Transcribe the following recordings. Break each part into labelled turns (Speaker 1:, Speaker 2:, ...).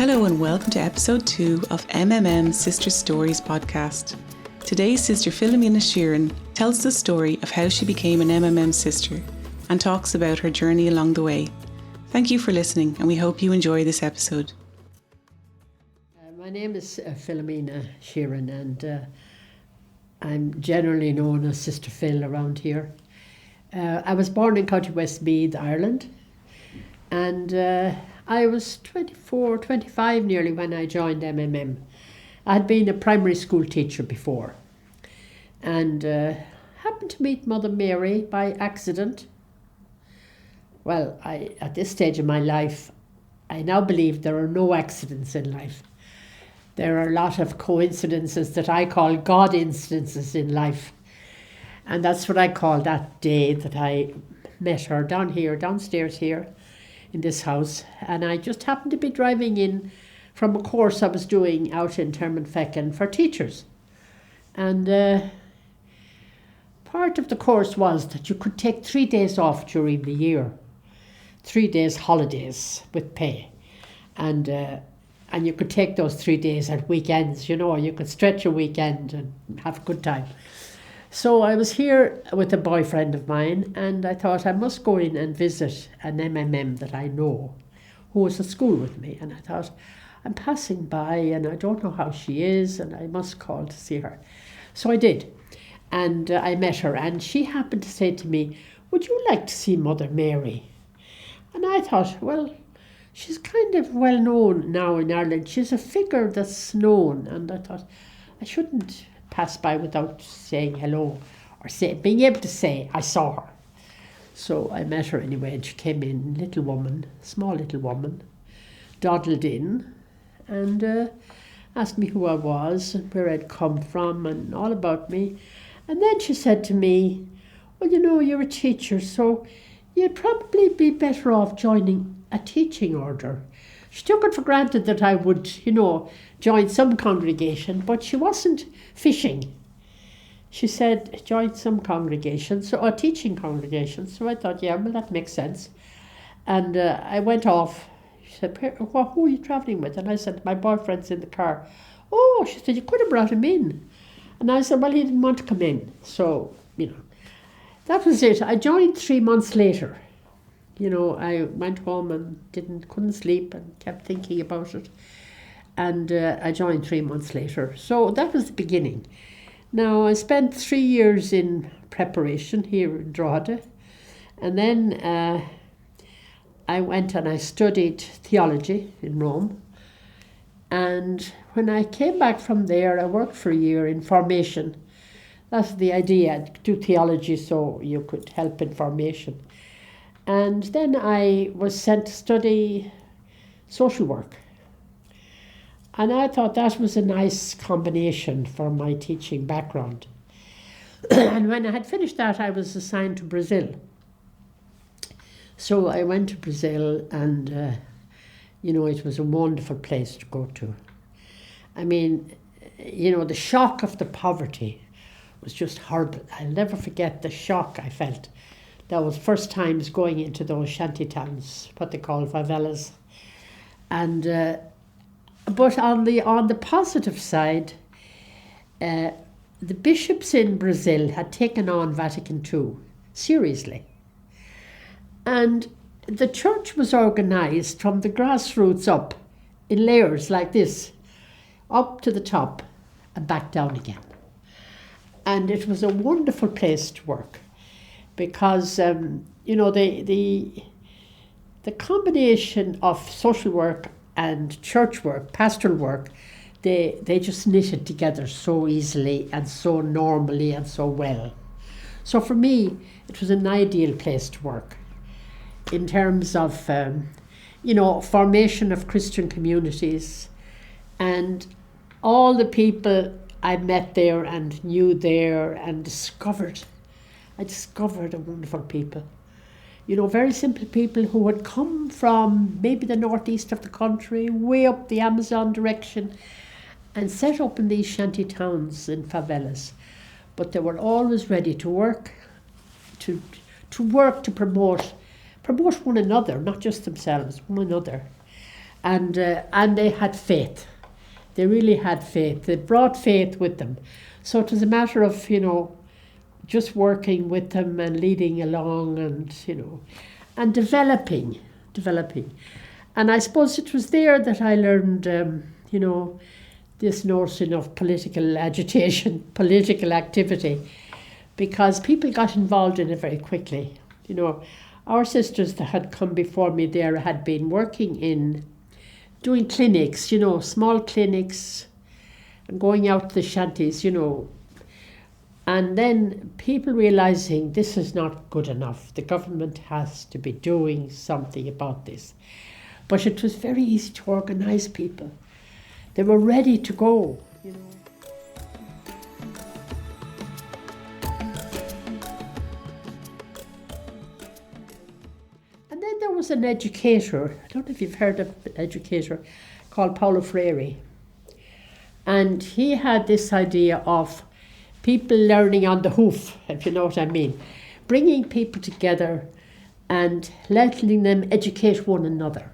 Speaker 1: Hello and welcome to episode 2 of MMM Sister Stories podcast. Today, Sister Philomena Sheerin tells the story of how she became an MMM sister and talks about her journey along the way. Thank you for listening and we hope you enjoy this episode.
Speaker 2: My name is Philomena Sheerin and I'm generally known as Sister Phil around here. I was born in County Westmeath, Ireland, and I was 24, 25 nearly when I joined MMM. I had been a primary school teacher before and happened to meet Mother Mary by accident. Well, at this stage of my life, I now believe there are no accidents in life. There are a lot of coincidences that I call God incidences in life. And that's what I call that day that I met her downstairs here in this house. And I just happened to be driving in from a course I was doing out in Termonfeckin for teachers. And part of the course was that you could take 3 days off during the year. 3 days holidays with pay. And you could take those 3 days at weekends, you could stretch a weekend and have a good time. So I was here with a boyfriend of mine and I thought I must go in and visit an MMM that I know who was at school with me. And I thought, I'm passing by and I don't know how she is and I must call to see her. So I did. And I met her and she happened to say to me, would you like to see Mother Mary? And I thought, well, she's kind of well known now in Ireland. She's a figure that's known. And I thought, I shouldn't pass by without saying hello or being able to say I saw her. So I met her anyway and she came in, small little woman, dawdled in and asked me who I was and where I'd come from and all about me. And then she said to me, well, you're a teacher, so you'd probably be better off joining a teaching order. She took it for granted that I would, join some congregation, but she wasn't fishing. She said, join some congregation, so a teaching congregation. So I thought, yeah, well, that makes sense. And I went off. She said, who are you travelling with? And I said, my boyfriend's in the car. Oh, she said, you could have brought him in. And I said, well, he didn't want to come in. So, that was it. I joined 3 months later. I went home and couldn't sleep and kept thinking about it. And I joined 3 months later. So that was the beginning. Now, I spent 3 years in preparation here in Drogheda. And then I went and I studied theology in Rome. And when I came back from there, I worked for a year in formation. That's the idea, do theology so you could help in formation. And then I was sent to study social work. And I thought that was a nice combination for my teaching background. And when I had finished that, I was assigned to Brazil. So I went to Brazil and, it was a wonderful place to go to. I mean, the shock of the poverty was just horrible. I'll never forget the shock I felt. That was first times going into those shanty towns, what they call favelas. And but on the positive side, the bishops in Brazil had taken on Vatican II seriously. And the church was organised from the grassroots up in layers like this, up to the top and back down again. And it was a wonderful place to work because, the combination of social work and church work, pastoral work, they just knitted together so easily and so normally and so well. So for me, it was an ideal place to work in terms of, formation of Christian communities and all the people I met there and knew there and discovered. I discovered a wonderful people. Very simple people who had come from maybe the northeast of the country, way up the Amazon direction, and set up in these shanty towns in favelas. But they were always ready to work, to promote one another, not just themselves, one another. and they had faith. They really had faith. They brought faith with them. So it was a matter of, just working with them and leading along and developing. And I suppose it was there that I learned, this notion of political agitation, political activity, because people got involved in it very quickly. Our sisters that had come before me there had been working in doing clinics, small clinics, and going out to the shanties, and then people realising this is not good enough. The government has to be doing something about this. But it was very easy to organise people. They were ready to go, And then there was an educator, I don't know if you've heard of an educator, called Paulo Freire. And he had this idea of people learning on the hoof, if you know what I mean. Bringing people together and letting them educate one another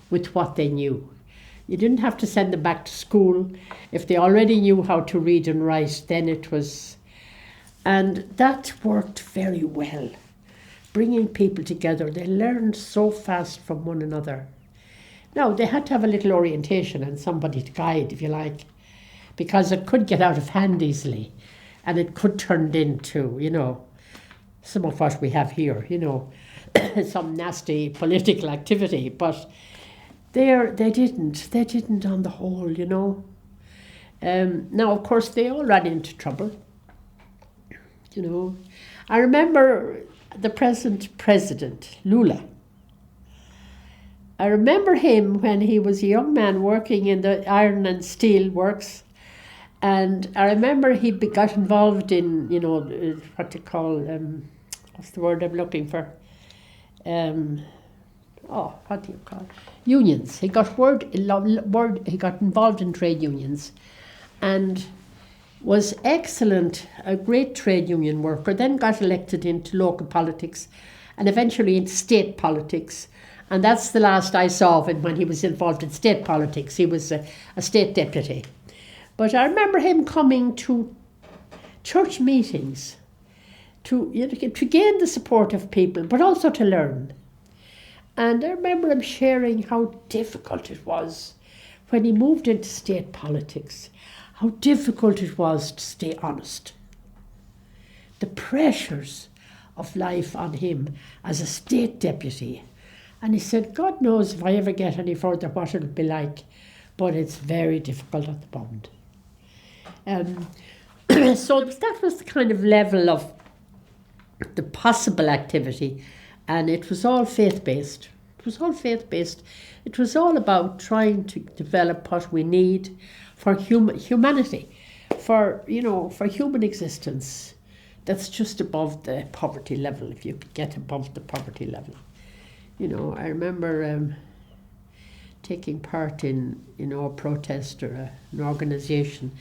Speaker 2: with what they knew. You didn't have to send them back to school. If they already knew how to read and write, then it was... And that worked very well. Bringing people together. They learned so fast from one another. Now, they had to have a little orientation and somebody to guide, if you like, because it could get out of hand easily and it could turn into, some of what we have here, some nasty political activity, but they didn't on the whole, Now, of course, they all ran into trouble, I remember the present president, Lula. I remember him when he was a young man working in the iron and steel works. And I remember he got involved in, what they call, what's the word I'm looking for? What do you call it? Unions. He got he got involved in trade unions and was excellent, a great trade union worker, then got elected into local politics and eventually into state politics. And that's the last I saw of him when he was involved in state politics. He was a state deputy. But I remember him coming to church meetings to gain the support of people, but also to learn. And I remember him sharing how difficult it was when he moved into state politics, how difficult it was to stay honest. The pressures of life on him as a state deputy. And he said, God knows if I ever get any further what it'll be like, but it's very difficult at the moment. So that was the kind of level of the possible activity, and it was all faith-based. It was all about trying to develop what we need for humanity, for human existence. That's just above the poverty level, if you could get above the poverty level. I remember taking part in, a protest or an organisation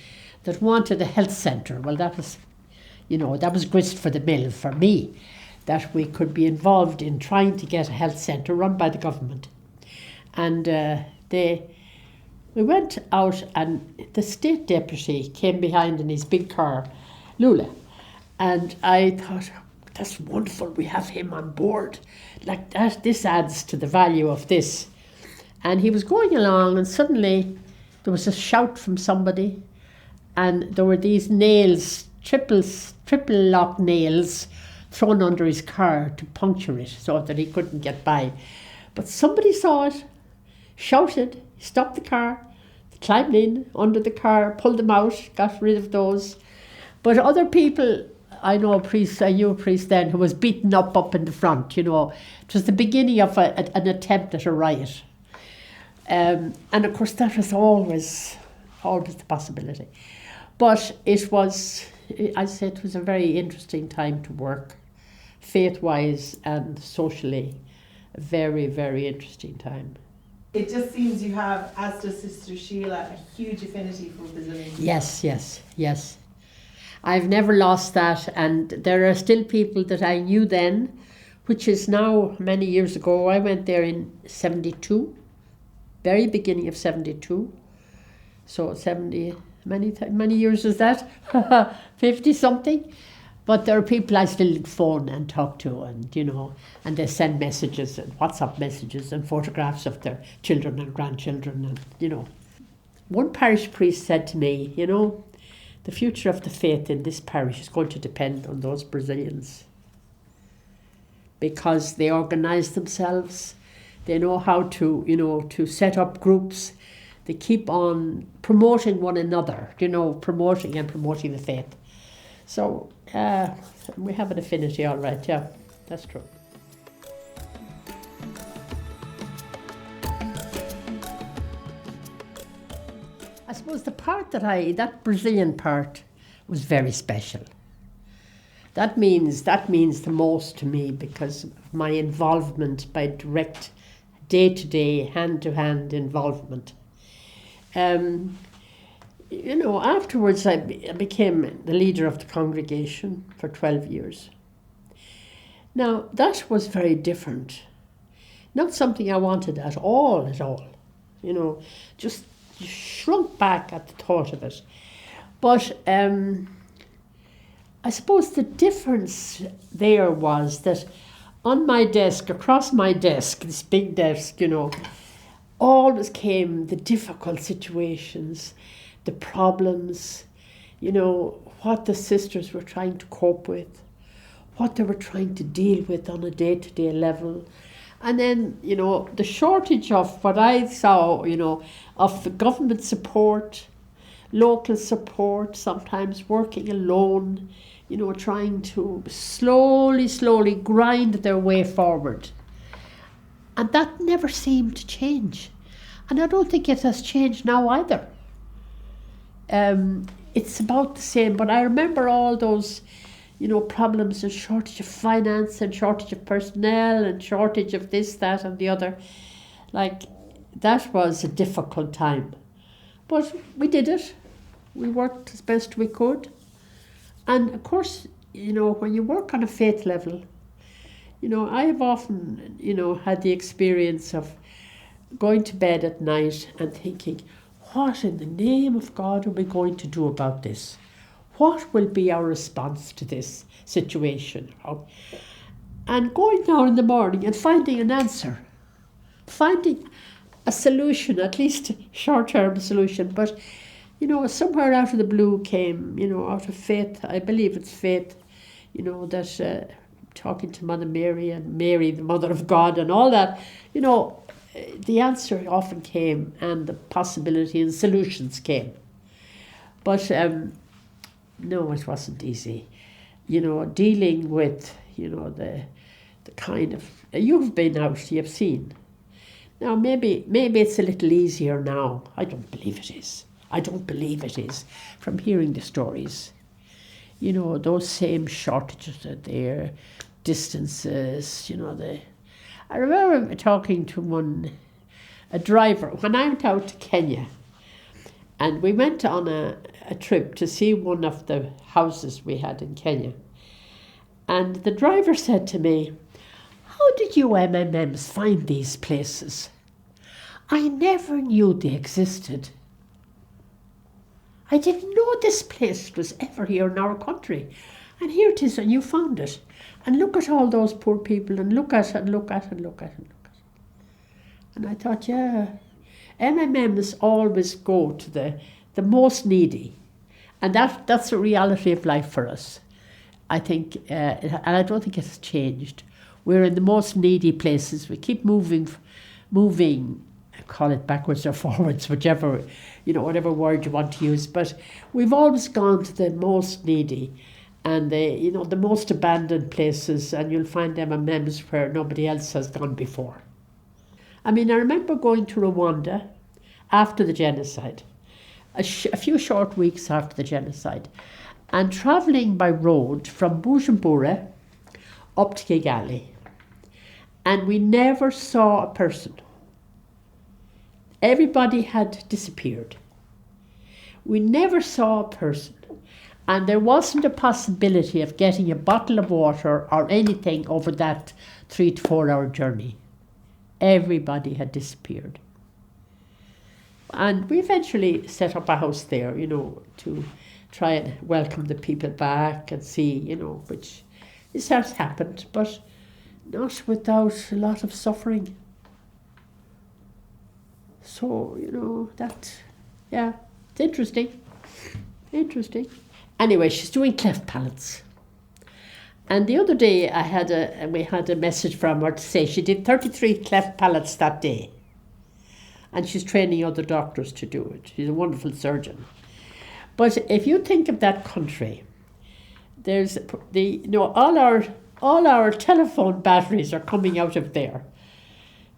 Speaker 2: that wanted a health centre. Well, that was grist for the mill for me, that we could be involved in trying to get a health centre run by the government. And we went out and the state deputy came behind in his big car, Lula. And I thought, that's wonderful, we have him on board. Like that, this adds to the value of this. And he was going along and suddenly there was a shout from somebody and there were these nails, triple lock nails thrown under his car to puncture it so that he couldn't get by. But somebody saw it, shouted, stopped the car, climbed in under the car, pulled them out, got rid of those. But other people, I knew a priest then who was beaten up in the front, It was the beginning of an attempt at a riot. And of course that was always the possibility. But it was a very interesting time to work, faith-wise and socially, a very, very interesting time.
Speaker 1: It just seems you have, as does Sister Sheila, a huge affinity for visiting.
Speaker 2: Yes. I've never lost that, and there are still people that I knew then, which is now many years ago. I went there in 72. very beginning of 72. So 70, many years is that? 50 something. But there are people I still phone and talk to, and and they send messages and WhatsApp messages and photographs of their children and grandchildren, and One parish priest said to me, the future of the faith in this parish is going to depend on those Brazilians, because they organise themselves, they know how to set up groups, they keep on promoting one another, promoting the faith. So we have an affinity, all right, yeah, that's true. I suppose the part that Brazilian part was very special. That means the most to me because of my involvement by direct, day-to-day, hand-to-hand involvement. Afterwards I became the leader of the congregation for 12 years. Now, that was very different. Not something I wanted at all. Just shrunk back at the thought of it. But I suppose the difference there was that on my desk, across my desk, this big desk, always came the difficult situations, the problems, what the sisters were trying to cope with, what they were trying to deal with on a day-to-day level. And then, the shortage of what I saw, of the government support, local support, sometimes working alone, trying to slowly grind their way forward. And that never seemed to change. And I don't think it has changed now either. It's about the same, but I remember all those, problems and shortage of finance and shortage of personnel and shortage of this, that and the other. That was a difficult time. But we did it. We worked as best we could. And of course, when you work on a faith level, I have often, had the experience of going to bed at night and thinking, what in the name of God are we going to do about this? What will be our response to this situation? And going down in the morning and finding an answer, finding a solution, at least a short-term solution. But, somewhere out of the blue came, out of faith, I believe it's faith, that talking to Mother Mary and Mary, the Mother of God and all that, the answer often came and the possibility and solutions came. But no, it wasn't easy. Dealing with, the kind of, you've been out, you've seen. Now, maybe it's a little easier now. I don't believe it is. From hearing the stories. Those same shortages are there, distances, I remember talking to a driver when I went out to Kenya, and we went on a trip to see one of the houses we had in Kenya. And the driver said to me, "How did you MMMs find these places? I never knew they existed. I didn't know this place was ever here in our country. And here it is, and you found it. And look at all those poor people, and look at. And I thought, yeah, MMMs always go to the most needy. And that's a reality of life for us. I think, and I don't think it's changed. We're in the most needy places. We keep moving, I call it backwards or forwards, whichever, whatever word you want to use. But we've always gone to the most needy and the most abandoned places, and you'll find MMMs where nobody else has gone before. I remember going to Rwanda after the genocide, a few short weeks after the genocide, and travelling by road from Bujumbura up to Kigali. And we never saw a person. Everybody had disappeared. We never saw a person. And there wasn't a possibility of getting a bottle of water or anything over that 3 to 4 hour journey. Everybody had disappeared. And we eventually set up a house there, to try and welcome the people back and see, which this has happened, but not without a lot of suffering. So, it's interesting. Interesting. Anyway, she's doing cleft palates. And the other day we had a message from her to say she did 33 cleft palates that day. And she's training other doctors to do it. She's a wonderful surgeon. But if you think of that country, there's all our telephone batteries are coming out of there.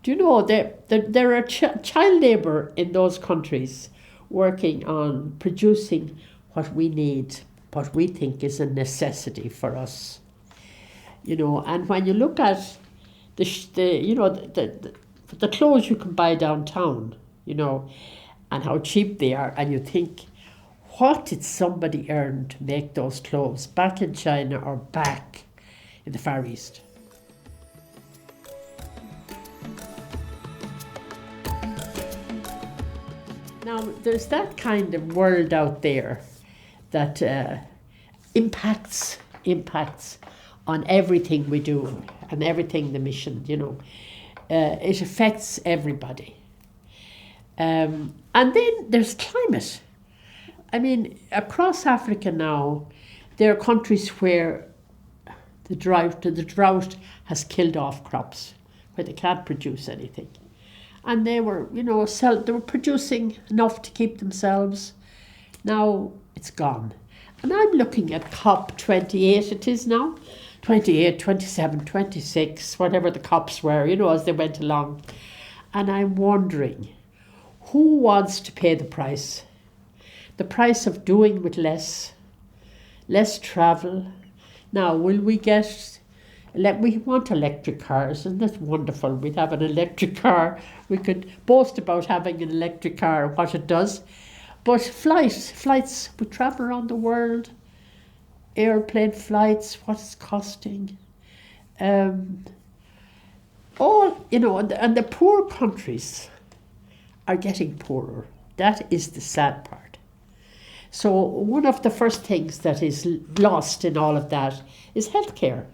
Speaker 2: Do you know there are child labour in those countries working on producing what we need, what we think is a necessity for us. And when you look at the clothes you can buy downtown, and how cheap they are, and you think, what did somebody earn to make those clothes back in China or back in the Far East? Now, there's that kind of world out there that impacts on everything we do and everything the mission, it affects everybody. And then there's climate. I mean, across Africa now, there are countries where the drought has killed off crops, where they can't produce anything. And they were, they were producing enough to keep themselves. Now it's gone. And I'm looking at COP28, it is now, 28, 27, 26, whatever the COPs were, as they went along. And I'm wondering, who wants to pay the price? The price of doing with less travel. Now, will we get, we want electric cars, and that's wonderful. We'd have an electric car. We could boast about having an electric car, what it does. But flights, we travel around the world, airplane flights, what it's costing. And the poor countries are getting poorer. That is the sad part. So one of the first things that is lost in all of that is healthcare.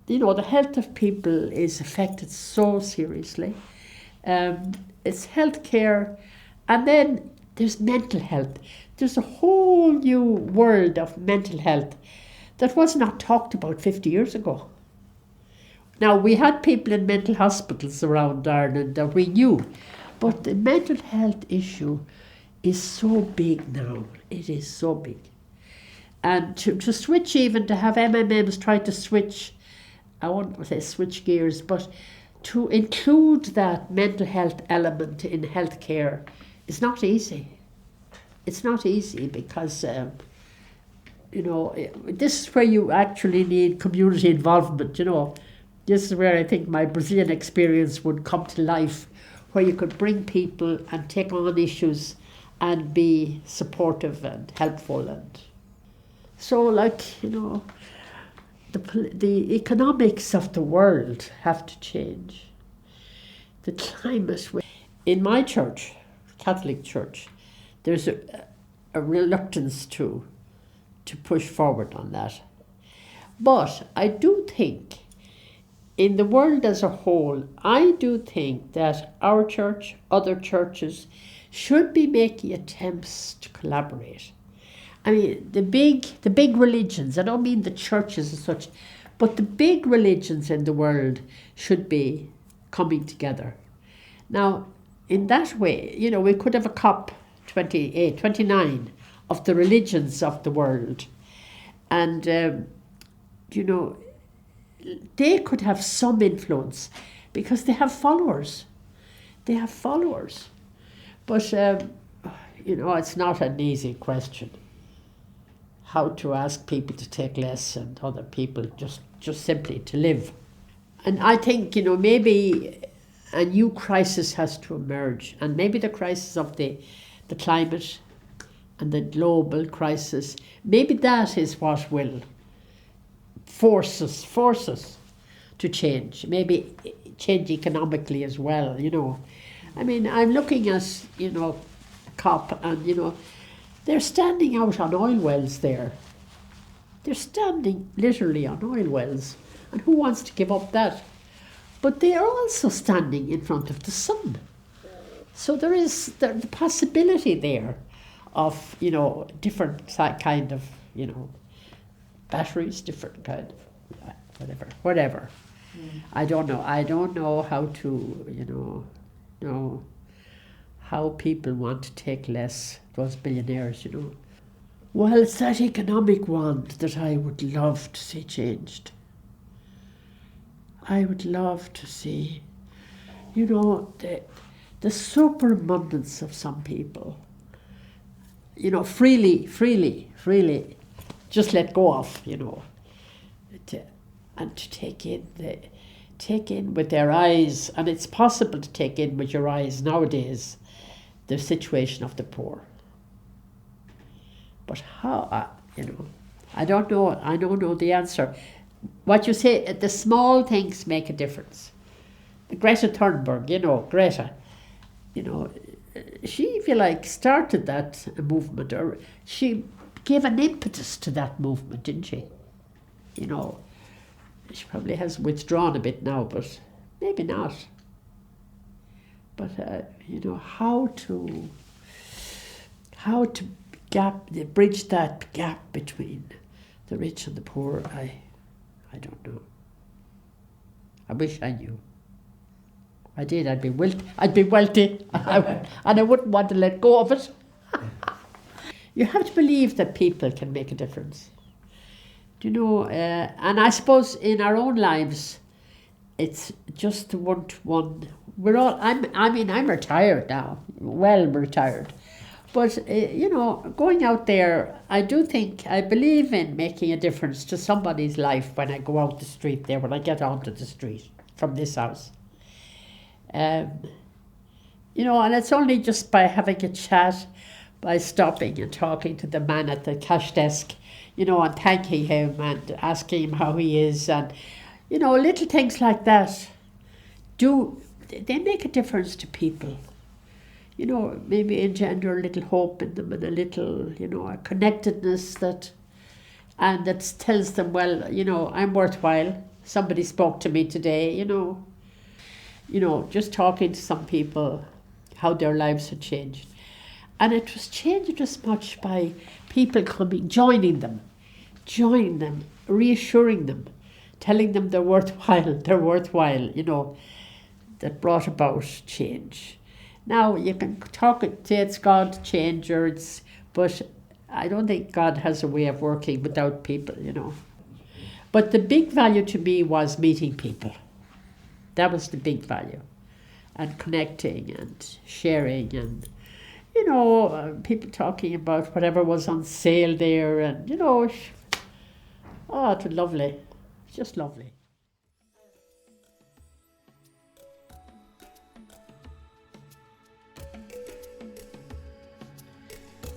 Speaker 2: The health of people is affected so seriously. It's healthcare, and then there's mental health. There's a whole new world of mental health that was not talked about 50 years ago. Now, we had people in mental hospitals around Ireland that we knew, but the mental health issue is so big now. It is so big. And to switch, even to have MMMs try to switch, I won't say switch gears, but to include that mental health element in healthcare is not easy. It's not easy because, this is where you actually need community involvement, This is where I think my Brazilian experience would come to life, where you could bring people and take on issues and be supportive and helpful. And so, the economics of the world have to change. The climate. In my church, Catholic Church, there's a reluctance to push forward on that. But I do think, in the world as a whole, I do think that our church, other churches, should be making attempts to collaborate. I mean, the big religions, I don't mean the churches as such, but the big religions in the world should be coming together. Now, in that way, we could have a COP 28, 29 of the religions of the world. And, they could have some influence because they have followers. But, it's not an easy question. How to ask people to take less and other people just simply to live. And I think, maybe a new crisis has to emerge. And maybe the crisis of the climate and the global crisis, maybe that is what will force us to change. Maybe change economically as well, I mean, I'm looking at, COP, and, they're standing out on oil wells there. They're standing literally on oil wells. And who wants to give up that? But they are also standing in front of the sun. So there is the possibility there of, different kind of, batteries, different kind of, whatever. I don't know how to, know how people want to take less, those billionaires, Well, it's that economic one that I would love to see changed. I would love to see, the superabundance of some people, freely, just let go of, and to take in with their eyes, and it's possible to take in with your eyes nowadays, the situation of the poor. But how, I don't know the answer. What you say, the small things make a difference. Greta Thunberg, Greta, she, if you like, started that movement, or she gave an impetus to that movement, didn't she? She probably has withdrawn a bit now, but maybe not. But, how to bridge that gap between the rich and the poor, I don't know. I wish I knew. I did, I'd be wealthy, and I wouldn't want to let go of it. You have to believe that people can make a difference. And I suppose in our own lives, it's just one. We're all. I'm retired now, well retired, but going out there, I believe in making a difference to somebody's life when I go out the street there, when I get onto the street from this house. And it's only just by having a chat, by stopping and talking to the man at the cash desk, and thanking him and asking him how he is, and, little things like that, they make a difference to people. Maybe engender a little hope in them and a little, a connectedness that tells them, well, I'm worthwhile. Somebody spoke to me today, just talking to some people, how their lives had changed. And it was changed as much by people coming, joining them, reassuring them, telling them they're worthwhile, that brought about change. Now, you can say it's God changer, but I don't think God has a way of working without people, But the big value to me was meeting people. That was the big value. And connecting and sharing and, people talking about whatever was on sale there and, it was lovely. Just lovely.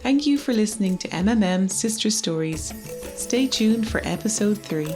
Speaker 1: Thank you for listening to MMM Sister Stories. Stay tuned for episode 3.